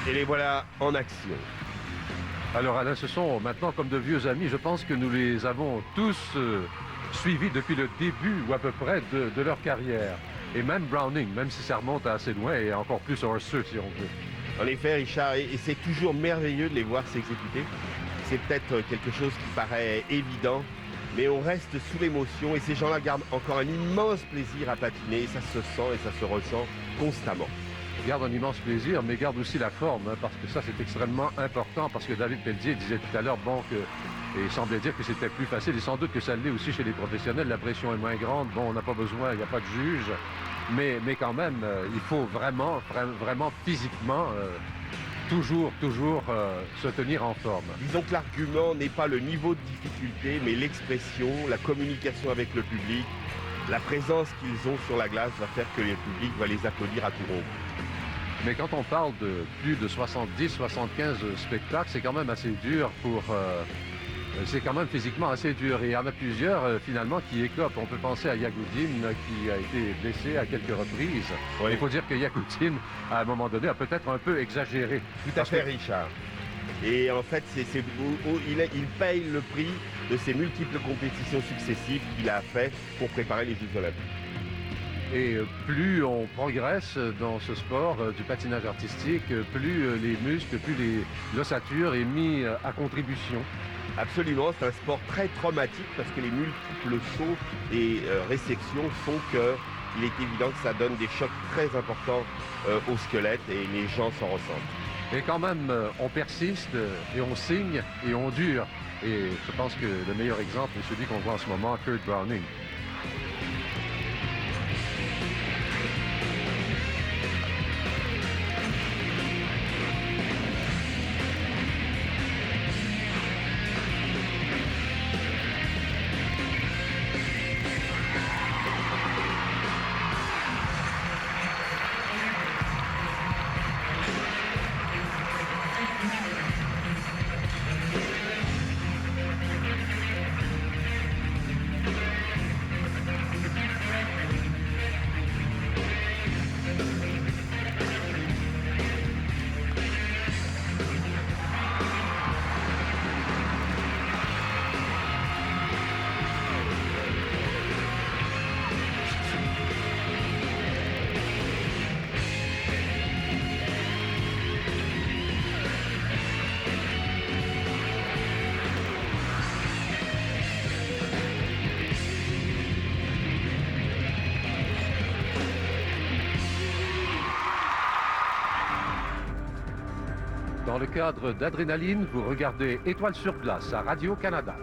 Et les voilà en action. Alors Alain, ce sont maintenant comme de vieux amis. Je pense que nous les avons tous suivis depuis le début ou à peu près de leur carrière. Et même Browning, même si ça remonte assez loin, et encore plus Orser si on veut. En effet, Richard, et c'est toujours merveilleux de les voir s'exécuter. C'est peut-être quelque chose qui paraît évident, mais on reste sous l'émotion et ces gens-là gardent encore un immense plaisir à patiner. Et ça se sent et ça se ressent constamment. Garde un immense plaisir, mais garde aussi la forme, hein, parce que ça c'est extrêmement important, parce que David Pelletier disait tout à l'heure, bon, et il semblait dire que c'était plus facile, et sans doute que ça l'est aussi chez les professionnels, la pression est moins grande, bon, on n'a pas besoin, il n'y a pas de juge, mais quand même, il faut vraiment physiquement, toujours se tenir en forme. Disons que l'argument n'est pas le niveau de difficulté, mais l'expression, la communication avec le public, la présence qu'ils ont sur la glace va faire que le public va les applaudir à tout rompre. Mais quand on parle de plus de 70, 75 spectacles, c'est quand même assez dur c'est quand même physiquement assez dur. Et il y en a plusieurs, finalement, qui écopent. On peut penser à Yagoudine, qui a été blessé à quelques reprises. Oui. Il faut dire que Yagoudine, à un moment donné, a peut-être un peu exagéré. Tout à fait, Richard. Et en fait, il paye le prix de ces multiples compétitions successives qu'il a fait pour préparer les Jeux Olympiques. Et plus on progresse dans ce sport du patinage artistique, plus les muscles, plus l'ossature est mis à contribution. Absolument, c'est un sport très traumatique parce que les multiples sauts et récections font qu'il est évident que ça donne des chocs très importants au squelette et les gens s'en ressentent. Et quand même, on persiste et on signe et on dure. Et je pense que le meilleur exemple est celui qu'on voit en ce moment, Kurt Browning. Dans le cadre d'Adrénaline, vous regardez Étoile sur glace à Radio-Canada.